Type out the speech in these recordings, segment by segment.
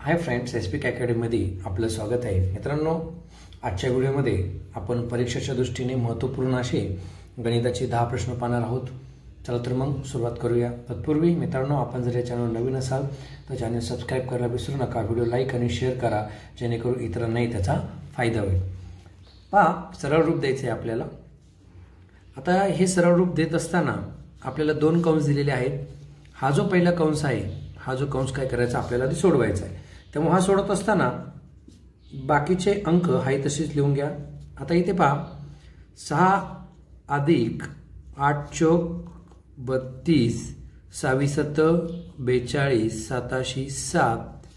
Hi friends, SPK अकॅडमीमध्ये आपलं स्वागत आहे. मित्रांनो, आजच्या व्हिडिओमध्ये आपण परीक्षेच्या दृष्टीने महत्त्वपूर्ण असे गणिताचे 10 प्रश्न पाहणार आहोत. चला तर मग सुरुवात करूया. तत्पूर्वी मित्रांनो, आपण जर या चॅनल नवीन असाल तर चॅनल सबस्क्राईब करायला विसरू नका. व्हिडिओ लाईक आणि शेअर करा जेणेकरून इतरांनाही त्याचा फायदा होईल. पहा, सरळ रूप द्यायचे आहे आपल्याला. आता हे सरळ रूप देत असताना आपल्याला 2 कंस दिलेले आहेत. हा जो पहिला कंस आहे, हा जो कंस काय करायचा आपल्याला ते सोडवायचा आहे. त्यामुळे हा सोडत असताना बाकीचे अंक हाय तसेच लिहून घ्या. आता इथे पहा, 6 अधिक 8 चोक 32 6 7 42 7 7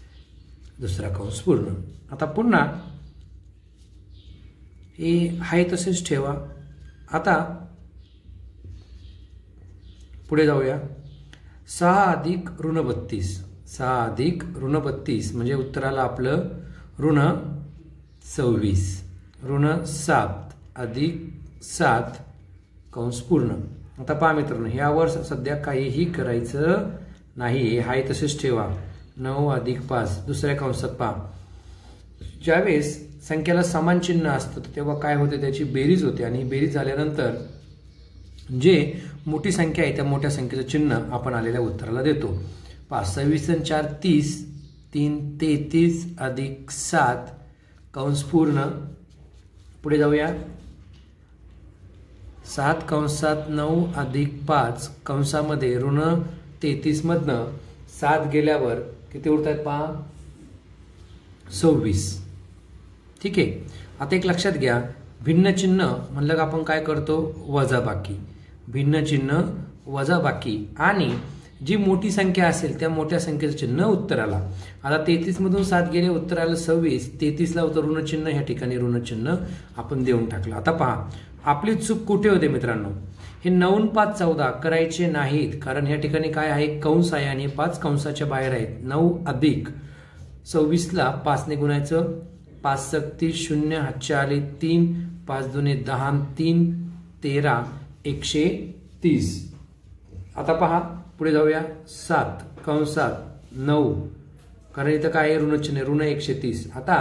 दुसरा कंस पूर्ण. आता पुन्हा हे हाय तसेच ठेवा. आता पुढे जाऊया. 6 अधिक ऋण 32 6 अधिक ऋण 32 म्हणजे उत्तराला आपलं ऋण 26 ऋण 7 अधिक 7 कंस पूर्ण. आता पहा मित्रांनो, यावर सध्या काहीही करायचं नाही. हाय तसेच ठेवा. 9 अधिक 5 दुसऱ्या कंसात पहा, ज्यावेळेस संख्येला समान चिन्ह असतं तेव्हा काय होते, त्याची बेरीज होते आणि बेरीज झाल्यानंतर जे मोठी संख्या आहे त्या मोठ्या संख्येचं चिन्ह आपण आलेल्या उत्तराला देतो. 26 आणि 4 30 3 33 अधिक 7 कंस पूर्ण. पुढे जाऊया. 7 कंसात 9 अधिक 5 कंसामध्ये ऋण 33 मधनं 7 गेल्यावर किती उरतात पहा, 26. ठीक आहे. आता एक लक्षात घ्या, भिन्न चिन्ह म्हणलं का आपण काय करतो, वजाबाकी. भिन्न चिन्ह वजाबाकी आणि जी मोठी संख्या असेल त्या मोठ्या संख्येचं चिन्ह उत्तराला. आता 33 मधून 7 गेले, उत्तराला 26. 33 ला ऋण चिन्ह, ह्या ठिकाणी ऋण चिन्ह आपण देऊन टाकलं. आता पहा, आपली चूक कुठे होते मित्रांनो, हे 9 5 14 करायचे नाहीत, कारण ह्या ठिकाणी काय आहे, कंस आहे आणि 5 कंसाच्या बाहेर आहेत. 9 अधिक 26 ला 5 ने गुणायचं. 5 36 0 हातच्या आले 3 5 2 10 3 13 130. आता पहा, पुढे जाऊया. 7 कंसात 9 कारण इथं काय आहे, ऋणचिन्ह ऋण 130. आता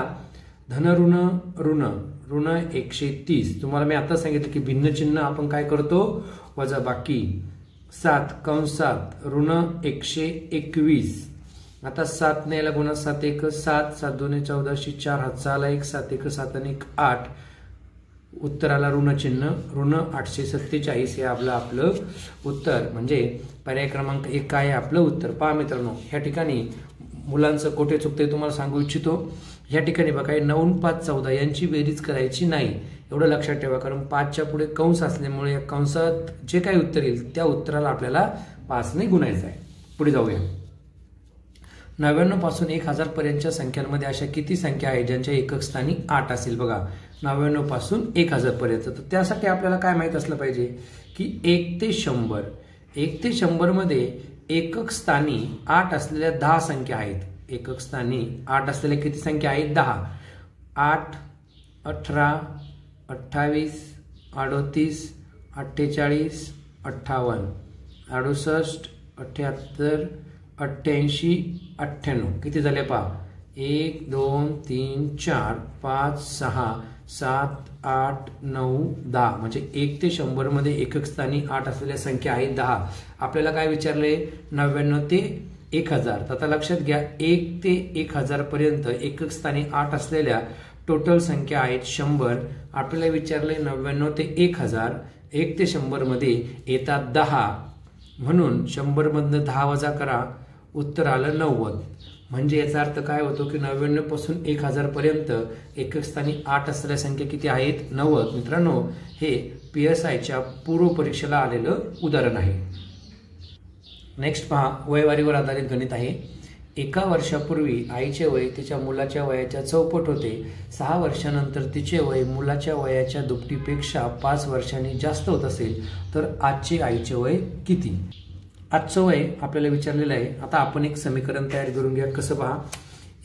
धन ऋण ऋण ऋण 130. तुम्हाला मी आता सांगितलं की भिन्न चिन्ह आपण काय करतो, वजाबाकी. 7 कंसात ऋण 121. आता 7 ने याला गुणा 7 1 7 7 2 14 4 हातचा आला 1 7 1 7 आणि 1 8. उत्तराला ऋण चिन्ह ऋण 847 हे आपलं उत्तर म्हणजे पर्याय क्रमांक 1 काय आहे आपलं उत्तर. पहा मित्रांनो, ह्या ठिकाणी मुलांचं कुठे चुकते तुम्हाला सांगू इच्छितो. ह्या ठिकाणी बघा, 9 5 14 यांची बेरीज करायची नाही, एवढं लक्षात ठेवा. कारण 5च्या पुढे कंस असल्यामुळे या कंसात जे काही उत्तर येईल त्या उत्तराला आपल्याला 5 ने गुणायचं आहे. पुढे जाऊया. 99 पासून 1000 पर्यंतच्या संख्यांमध्ये अशा किती संख्या आहेत ज्यांच्या एकक स्थानी 8 असेल. बघा, 99 पासून 1000 पर्यंत. तर त्यासाठी आपल्याला काय माहित असलं पाहिजे की 1 ते 100 1 ते 100 मध्ये एकक स्थानी 8 असलेल्या 10 संख्या आहेत. एकक स्थानी 8 असलेल्या किती संख्या आहेत, 10. 8 18 28 38 48 58 68 78 88 98 किती झाले पहा, 1 2 3 4 5 6 7 8 9 10 म्हणजे 1 ते 100 मध्ये एकक स्थानी 8 असलेल्या संख्या आहेत 10. आपल्याला काय विचारले, 99 ते 1000. आता लक्षात घ्या, 1 ते 1000 पर्यंत एकक स्थानी 8 असलेल्या टोटल संख्या आहेत 100. आपल्याला विचारले 99 ते 1000. 1 ते 100 मध्ये येतात 10, म्हणून 100 मधनं 10 वजा करा, उत्तर आलं 90. म्हणजे याचा अर्थ काय होतो की 99 पासून 1000 पर्यंत एकक स्थानी 8 असलेल्या संख्या किती आहेत, 90. मित्रांनो, हे PSIच्या पूर्व परीक्षेला आलेलं उदाहरण आहे. नेक्स्ट पहा, वयवारीवर आधारित गणित आहे. 1 वर्षापूर्वी आईचे वय तिच्या मुलाच्या वयाच्या चौपट होते. 6 वर्षानंतर तिचे वय मुलाच्या वयाच्या दुपटीपेक्षा 5 वर्षांनी जास्त होत असेल तर आजचे आईचे वय किती. आजचं वय आपल्याला विचारलेलं आहे. आता आपण एक समीकरण तयार करून घ्या. कसं पहा,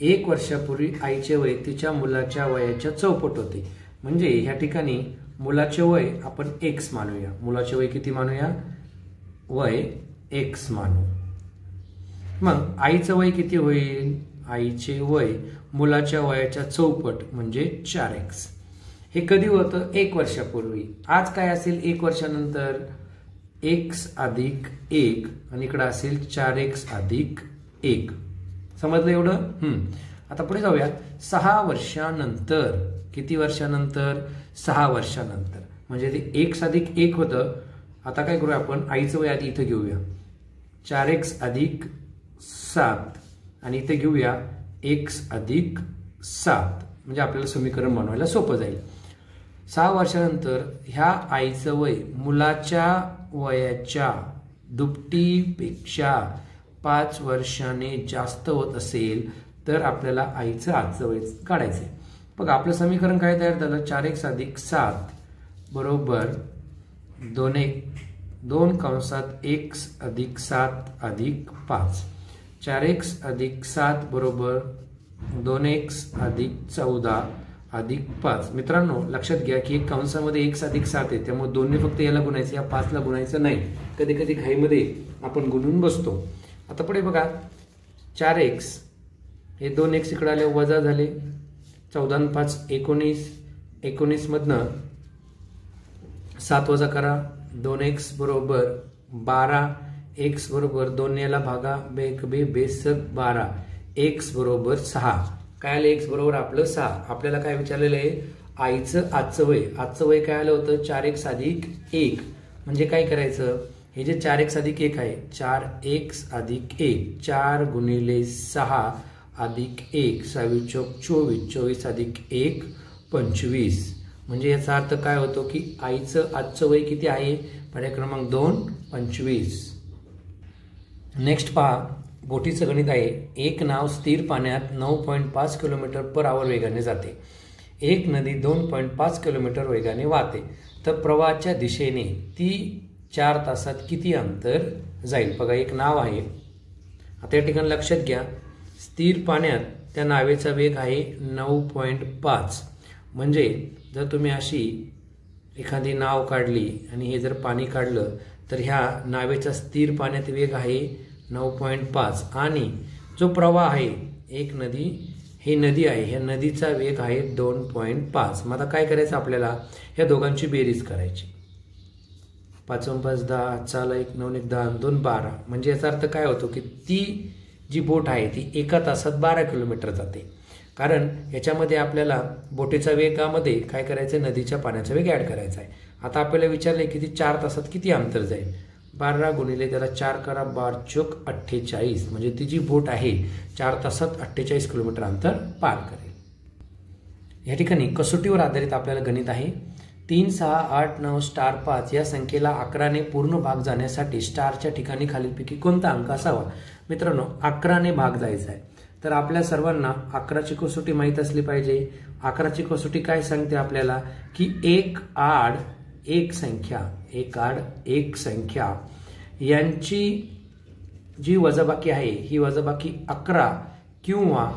1 वर्षापूर्वी आईचे वय तिच्या मुलाच्या वयाच्या चौपट होते. म्हणजे ह्या ठिकाणी मुलाचे वय आपण x मानूया. मुलाचे वय किती मानूया, वय x मानू. मग आईचं वय किती होईल, आईचे वय मुलाच्या वयाच्या चौपट म्हणजे 4x. हे कधी होतं? 1 वर्षापूर्वी. आज काय असेल 1 वर्षानंतर? x अधिक 1 आणि इकडं असेल 4x अधिक 1. समजलं एवढं? आता पुढे जाऊया. 6 वर्षानंतर. किती वर्षानंतर? 6 वर्षानंतर. म्हणजे ते x अधिक 1 होतं. आता काय करूया आपण? आईचं वय आधी इथं घेऊया. 4x अधिक 7 आणि इथे घेऊया x अधिक 7. म्हणजे आपल्याला समीकरण बनवायला सोपं जाईल. 6 वर्षानंतर ह्या आईचं वय मुलाच्या वयाच्या दुपटीपेक्षा 5 वर्षाने जास्त होत असेल तर आपल्याला आईचं आजचं वय काढायचंय. बघा आपलं समीकरण काय तयार झालं? 4x अधिक 7 बरोबर 2 कंसात x अधिक 7 अधिक 5. 4x अधिक 7 बरोबर 2x अधिक 14 अधिक 5. मित्रांनो लक्षात घ्या की एक कंसामध्ये x अधिक 7 आहे, त्यामुळे 2ने फक्त याला गुणायचं, या 5ला गुणायचं नाही. कधी कधी घाईमध्ये आपण गुणून बसतो. आता पुढे बघा 4x हे 2x इकडे आले वजा झाले. 14 आणि 5 19. 19 मधनं 7 वजा करा. 2x बरोबर 12. x बरोबर 2 याला भागा. बेक बे बेसक 12. x बरोबर 6. काय आलं? x बरोबर आपलं 6. आपल्याला काय विचारलेलं आहे? आईचं आजचं वय. आजचं वय काय आलं होतं? 4x अधिक 1. म्हणजे काय करायचं? हे जे 4x अधिक 1 आहे, 4x अधिक 1. 4 गुणिले 6 अधिक 1. 6 चौक 24. 24 अधिक 1 25. म्हणजे याचा अर्थ काय होतो की आईचं आजचं वय किती आहे? पर्याय क्रमांक 2 25. नेक्स्ट पहा, बोटीचं गणित आहे. एक नाव स्थिर पाण्यात 9.5 किलोमीटर/आवर वेगाने जाते. एक नदी 2.5 किलोमीटर वेगाने वाहते. तर प्रवाहाच्या दिशेने ती 4 तासात किती अंतर जाईल? बघा एक नाव आहे. आता या ठिकाणी लक्षात घ्या, स्थिर पाण्यात त्या नावेचा वेग आहे 9.5. म्हणजे जर तुम्ही अशी एखादी नाव काढली आणि हे जर पाणी काढलं तर ह्या नावेचा स्थिर पाण्यात वेग आहे 9.5 आणि जो प्रवाह आहे एक नदी, ही नदी आहे, ह्या नदीचा वेग आहे 2.5. मग आता काय करायचं? आपल्याला ह्या दोघांची बेरीज करायची. 5 5 10, चाल 1 9 1 10 2 12. म्हणजे याचा अर्थ काय होतो की ती जी बोट आहे ती 1 तासात 12 किलोमीटर जाते. कारण याच्यामध्ये आपल्याला बोटीच्या वेगामध्ये काय करायचं? नदीच्या पाण्याचा वेग ॲड करायचा आहे. आता आपल्याला विचारले की ती 4 तासात किती अंतर जाईल? 12 गुणिले त्याला 4 करा. 12 चौक 48. म्हणजे ती जी बोट आहे 4 तासात 48 किलोमीटर अंतर पार करेल. या ठिकाणी कसोटीवर आधारित आपल्याला गणित आहे. 3 6 8 9 स्टार 5 या संख्येला 11ने पूर्ण भाग जाण्यासाठी स्टारच्या ठिकाणी खालीलपैकी कोणता अंक असावा? मित्रांनो 11ने भाग जायचा आहे तर आपल्या सर्वांना 11ची कसोटी माहीत असली पाहिजे. 11ची कसोटी काय सांगते आपल्याला की एक आड एक संख्या यांची जी वजाबाकी आहे ही वजाबाकी 11 किंवा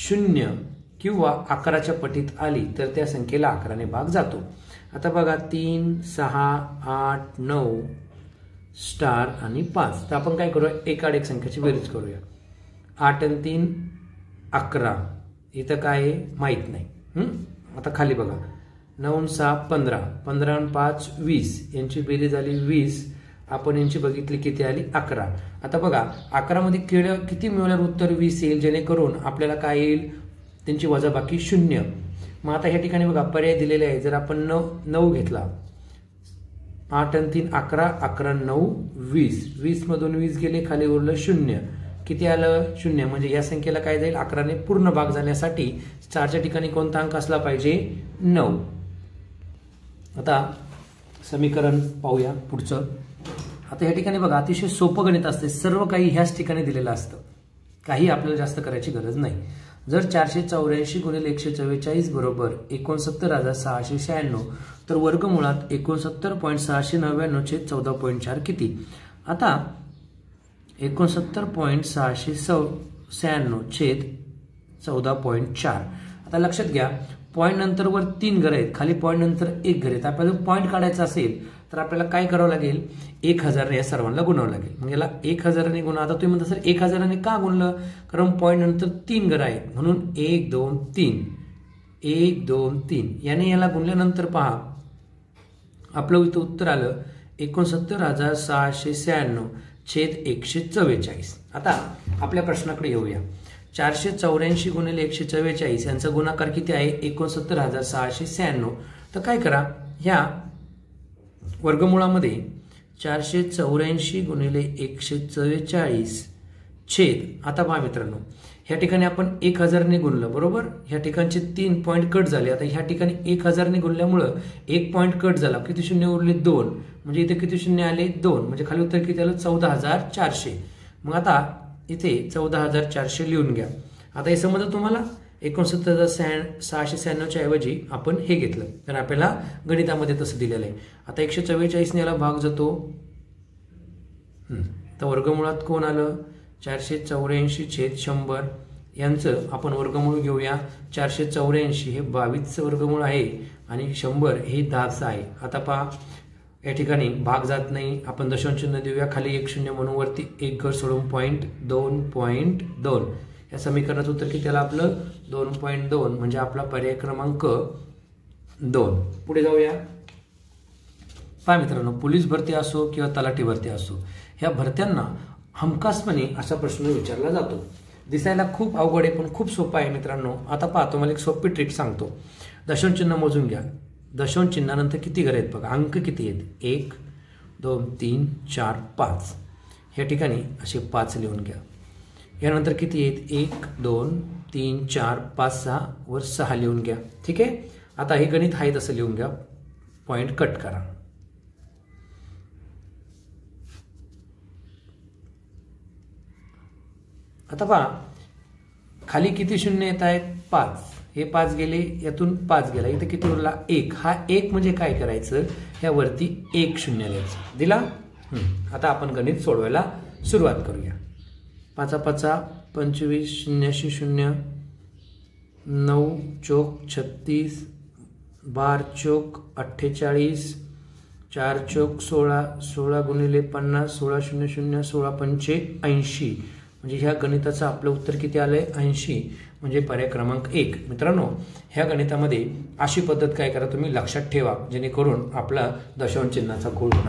0 किंवा 11च्या पटीत आली तर त्या संख्येला 11ने भाग जातो. आता बघा 3 6 8 9 स्टार आणि 5. तर आपण काय करूया? एक आड एक संख्याची बेरीज करूया. 8 आणि 3 11. इथं काय आहे माहीत नाही. आता खाली बघा 9 6 15. 15 आणि 5 20. यांची बेरीज झाली 20. आपण यांची बघितली किती आली? 11. आता बघा 11 मध्ये किती मिळवल्यावर उत्तर 20 येईल? जेणेकरून आपल्याला काय येईल? त्यांची वजाबाकी 0. मग आता ह्या ठिकाणी बघा पर्याय दिलेले आहे. जर आपण 9 घेतला, 8 आणि 3 11, 11 9 20. 20 मधून 20 गेले, खाली उरलं 0. किती आलं? 0. म्हणजे या संख्येला काय जाईल? 11ने पूर्ण भाग जाण्यासाठी स्टारच्या ठिकाणी कोणता अंक असला पाहिजे? 9. आता समीकरण पाहूया पुढचं. आता या ठिकाणी बघा अतिशय सोपं गणित असते. सर्व काही ह्याच ठिकाणी दिलेलं असतं. काही आपल्याला जास्त करायची गरज नाही. जर 484 गुणिले 144 बरोबर 69,696 तर वर्गमुळात 69.699 छेद 14.4 किती? आता 69.696 छेद 14.4. आता लक्षात घ्या पॉईंट नंतर वर 3 घरं आहेत, खाली पॉईंट नंतर 1 घर आहे. आपल्याला पॉईंट काढायचा असेल तर आपल्याला काय करावं लागेल, 1000 या सर्वांना गुणावं लागेल. मग याला 1000 गुणा. आता तुम्ही म्हणता सर 1000 का गुणलं, कारण पॉईंट नंतर 3 घरं आहेत म्हणून 1 2 3 1 2 3 याने याला गुणल्यानंतर पहा आपलं इथं उत्तर आलं 69,696 छेद 144. आता आपल्या प्रश्नाकडे येऊया. 484 गुणिले 144 यांचा गुणाकार किती आहे, 69,696. तर काय करा, ह्या वर्गमुळामध्ये 484 गुणिले 144 छेद, आता पहा मित्रांनो ह्या ठिकाणी आपण 1000 गुणलं बरोबर, ह्या ठिकाणचे 3 पॉईंट कट झाले. आता ह्या ठिकाणी 1000 गुणल्यामुळं 1 पॉईंट कट झाला, किती शून्य उरले 2, म्हणजे इथे किती शून्य आले 2, म्हणजे खाली उत्तर किती आलं 14,400. मग आता इथे 14,400 लिहून घ्या. आता हे समजलं तुम्हाला, 69,696 ऐवजी आपण हे घेतलं, तर आपल्याला गणितामध्ये तसं दिलेलं आहे. आता 144 ने याला भाग जातो, तर वर्गमुळात कोण आलं 484 छेद 100 यांचं आपण वर्गमूळ घेऊया. 484 हे 22चं वर्गमूळ आहे आणि 100 हे 10चं आहे. आता पहा या ठिकाणी भाग जात नाही, आपण दशांश चिन्ह देऊया, खाली 1 0 म्हणून वरती 1 घर सोडून पॉईंट 2.2. या समीकरणाचं उत्तर किती त्याला आपलं 2.2, म्हणजे आपला पर्याय क्रमांक 2. पुढे जाऊया. पहा मित्रांनो, पोलीस भरती असो किंवा तलाठी भरती असो, ह्या भरत्यांना हमखासपणे असा प्रश्न विचारला जातो. दिसायला खूप अवघड आहे पण खूप सोपा आहे मित्रांनो. आता पहा तुम्हाला एक सोपी ट्रिक सांगतो. दशांश चिन्ह मोजून घ्या. दशांश चिन्हानंतर किती घरं आहेत बघा, अंक किती आहेत, 1 2 3 4 5. ह्या ठिकाणी असे 5 लिहून घ्या. यानंतर किती आहेत, 1 2 3 4 5 6 वर 6 लिहून घ्या. ठीक आहे. आता हे गणित आहे तसं लिहून घ्या, पॉईंट कट करा. आता पहा खाली किती शून्य येत आहेत, 5. हे 5 गेले, यातून 5 गेला, इथे किती उरला 1. हा 1 म्हणजे काय करायचं, ह्यावरती 1 शून्य द्यायचं, दिला. आता आपण गणित सोडवायला सुरुवात करूया. 5 5 25 0 0 9 चौक 36 12 चौक 48 4 चौक 16 16 गुणिले 50 16 0 0 16 पंचे 80. म्हणजे ह्या गणिताचं आपलं उत्तर किती आलंय 80, म्हणजे पर्याय क्रमांक 1. मित्रांनो, ह्या गणितामध्ये अशी पद्धत काय करा तुम्ही लक्षात ठेवा, जेणेकरून आपला दशांश चिन्हाचा घोळ होणार